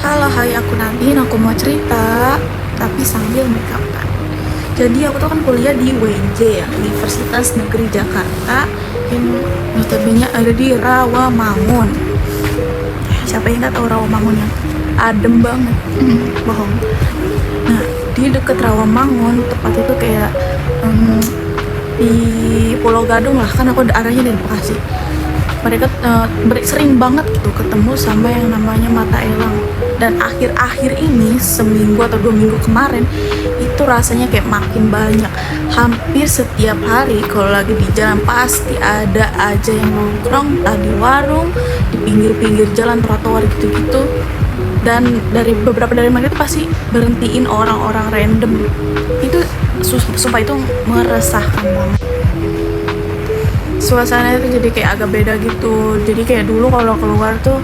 Halo, hai, aku Nadine. Aku mau cerita, tapi sambil make up kan. Jadi aku tuh kan kuliah di UNJ ya, Universitas Negeri Jakarta, yang notabene ada di Rawamangun. Siapa yang nggak tahu Rawamangun yang adem banget? Bohong. Nah, di deket Rawamangun, tepatnya tuh kayak di Pulau Gadung lah, kan aku arahnya dari Bekasi. Mereka sering banget gitu ketemu sama yang namanya mata elang, dan akhir-akhir ini seminggu atau 2 minggu kemarin itu rasanya kayak makin banyak. Hampir setiap hari kalau lagi di jalan pasti ada aja yang nongkrong, entah di warung, di pinggir-pinggir jalan, trotoar gitu-gitu. Dan dari beberapa dari mereka itu pasti berhentiin orang-orang random. Itu sumpah itu meresahkan banget. Suasananya tuh jadi kayak agak beda gitu. Jadi kayak dulu kalau keluar tuh,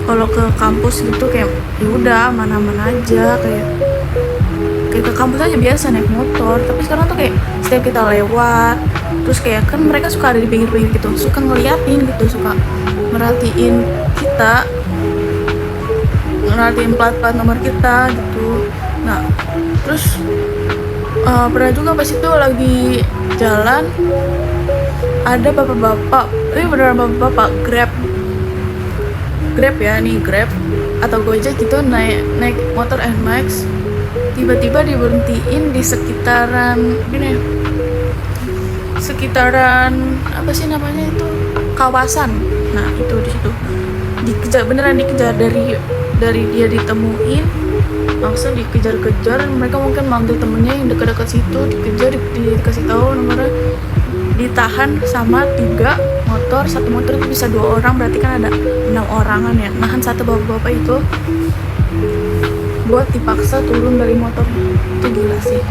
kalau ke kampus gitu kayak ya udah mana-mana aja, kayak ke kampus aja biasa naik motor. Tapi sekarang tuh kayak setiap kita lewat, terus kayak kan mereka suka ada di pinggir-pinggir gitu, suka ngeliatin gitu, suka merhatiin kita, merhatiin plat-plat nomor kita gitu. Nah, terus pernah juga pas itu lagi jalan ada bapak-bapak, ini beneran bapak-bapak Grab ya, nih Grab atau Gojek gitu, naik motor NMAX, tiba-tiba diberhentiin di sekitaran gini, sekitaran apa sih namanya itu, kawasan. Nah itu di situ dikejar, beneran dikejar, dari dia ditemuin langsung dikejar-kejar. Mereka mungkin manggil temennya yang dekat-dekat situ, dikejar, dikasih tahu nomornya, ditahan sama 3 motor. Satu motor itu bisa 2 orang, berarti kan ada 6 orangan ya. Nahan satu bapak-bapak itu buat dipaksa turun dari motornya. Itu gila sih.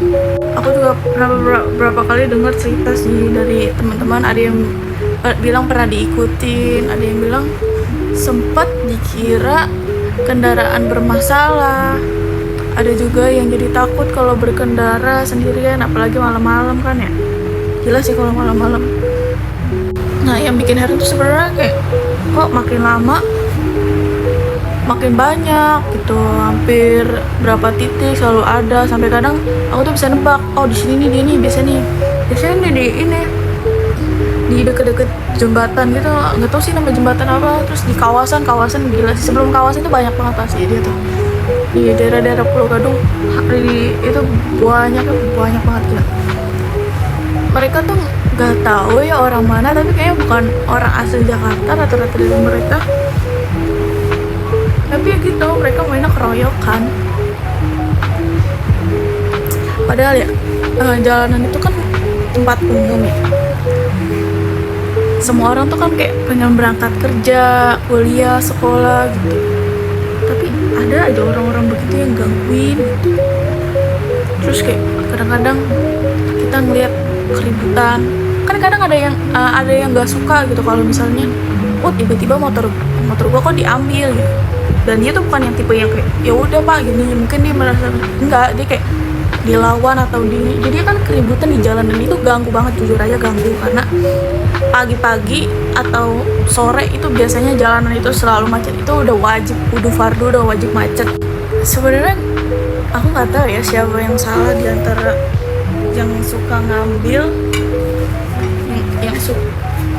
Aku juga pernah beberapa kali dengar cerita sih dari teman-teman. Ada yang bilang pernah diikutin, ada yang bilang sempat dikira kendaraan bermasalah. Ada juga yang jadi takut kalau berkendara sendirian, apalagi malam-malam kan ya. Gila sih kalau malam-malam. Nah yang bikin heran tuh sebenarnya kayak kok makin lama makin banyak gitu, hampir berapa titik selalu ada, sampai kadang aku tuh bisa nebak, oh di sini nih dia nih, biasanya nih di ini, di deket-deket jembatan gitu, nggak tahu sih nama jembatan apa. Terus di kawasan gila sih, sebelum kawasan itu banyak banget pasti dia tuh di daerah-daerah Pulau Gadung itu banyak banget gila. Mereka tuh nggak tahu ya orang mana, tapi kayaknya bukan orang asli Jakarta rata-rata dari mereka. Tapi ya gitu, mereka mainnya keroyokan. Padahal ya jalanan itu kan tempat umum ya. Semua orang tuh kan kayak pengen berangkat kerja, kuliah, sekolah gitu. Tapi ada aja orang-orang begitu yang gangguin gitu. Terus kayak kadang-kadang kita ngeliat keributan, kan kadang ada yang nggak suka gitu kalau misalnya tiba-tiba motor gua kok diambil gitu. Dan dia tuh bukan yang tipe yang kayak ya udah pak gini, mungkin dia merasa enggak, dia kayak dilawan atau jadi kan keributan di jalan. Dan itu ganggu banget, jujur aja ganggu, karena pagi-pagi atau sore itu biasanya jalanan itu selalu macet. Itu udah wajib, fardu, udah wajib macet. Sebenarnya aku nggak tahu ya siapa yang salah di antara yang suka ngambil,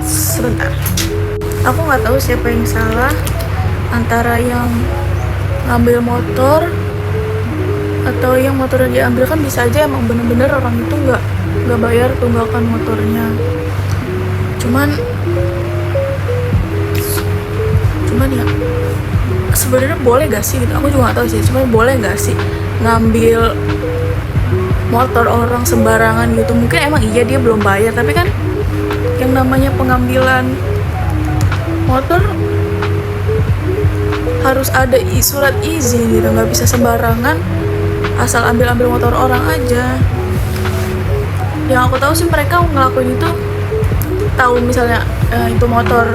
sebentar, aku nggak tahu siapa yang salah antara yang ngambil motor atau yang motornya diambil. Kan bisa aja emang bener-bener orang itu nggak bayar tunggakan motornya. Cuman ya sebenarnya boleh gak sih gitu, aku juga nggak tahu sih, cuman boleh gak sih ngambil motor orang sembarangan gitu. Mungkin emang iya dia belum bayar, tapi kan yang namanya pengambilan motor harus ada surat izin gitu, nggak bisa sembarangan asal ambil motor orang aja. Yang aku tahu sih mereka ngelakuin itu, tahu misalnya itu motor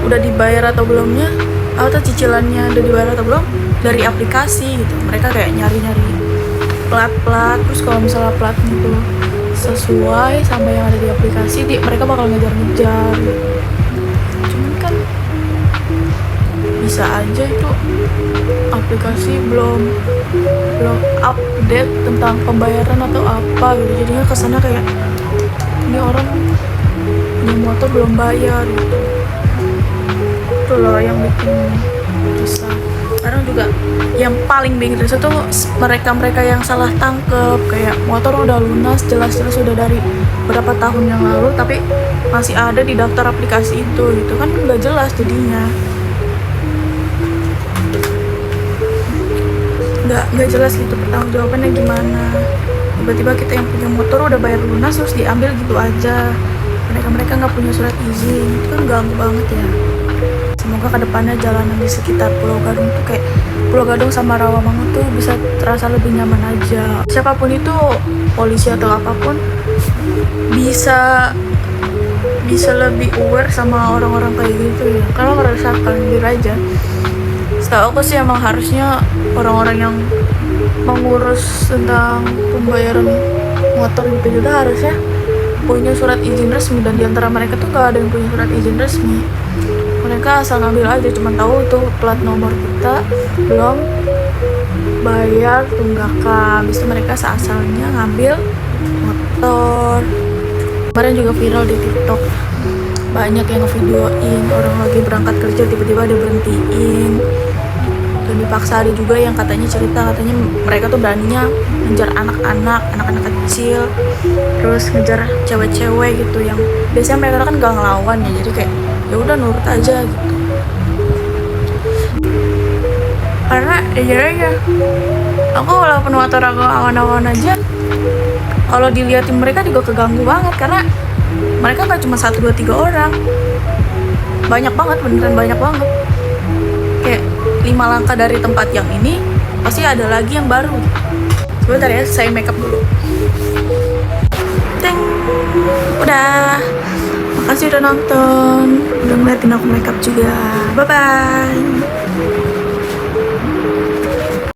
udah dibayar atau belumnya, atau cicilannya udah dibayar atau belum, dari aplikasi gitu. Mereka kayak nyari-nyari plat, terus kalau misalnya platnya itu sesuai sama yang ada di aplikasi, mereka bakal ngejar-ngejar. Cuman kan bisa aja itu aplikasi belum belum update tentang pembayaran atau apa gitu, jadinya kesana kayak ini orang punya motor belum bayar gitu. Itu loh yang bikin susah. Kadang juga yang paling bikin resah tuh mereka yang salah tangkep, kayak motor udah lunas, jelas-jelas udah dari berapa tahun yang lalu tapi masih ada di daftar aplikasi itu gitu kan, nggak jelas jadinya. nggak jelas gitu pertanggungjawabannya gimana. Tiba-tiba kita yang punya motor udah bayar lunas terus diambil gitu aja, mereka nggak punya surat izin, itu kan ganggu banget ya. Semoga kedepannya jalanan di sekitar Pulau Gadung tuh kayak Pulau Gadung sama Rawamangun tuh bisa terasa lebih nyaman aja. Siapapun itu, polisi atau apapun, bisa lebih aware sama orang-orang kayak gitu ya. Kalau merasakan jujur aja, setahu aku sih emang harusnya orang-orang yang mengurus tentang pembayaran motor gitu juga harusnya punya surat izin resmi, dan diantara mereka tuh gak ada yang punya surat izin resmi. Mereka asal ngambil aja, cuma tahu tuh plat nomor kita belum bayar tunggakan, habis itu mereka seasalnya ngambil motor. Kemarin juga viral di TikTok, banyak yang ngevideoin orang lagi berangkat kerja tiba-tiba ada berhentiin, dan dipaksa. Ada juga yang katanya mereka tuh beraninya ngejar anak-anak kecil, terus ngejar cewek-cewek gitu yang biasanya mereka kan gak ngelawan ya, jadi kayak ya udah nurut aja gitu. Karena ya aku walaupun motor aku awan-awan aja, kalau diliatin mereka juga keganggu banget, karena mereka gak cuma 1, 2, 3 orang, banyak banget, beneran banyak banget. Kayak 5 langkah dari tempat yang ini pasti ada lagi yang baru. Sebentar ya, saya makeup dulu. Teng, udah. Makasih udah nonton, udah ngeliatin aku makeup juga. Bye bye.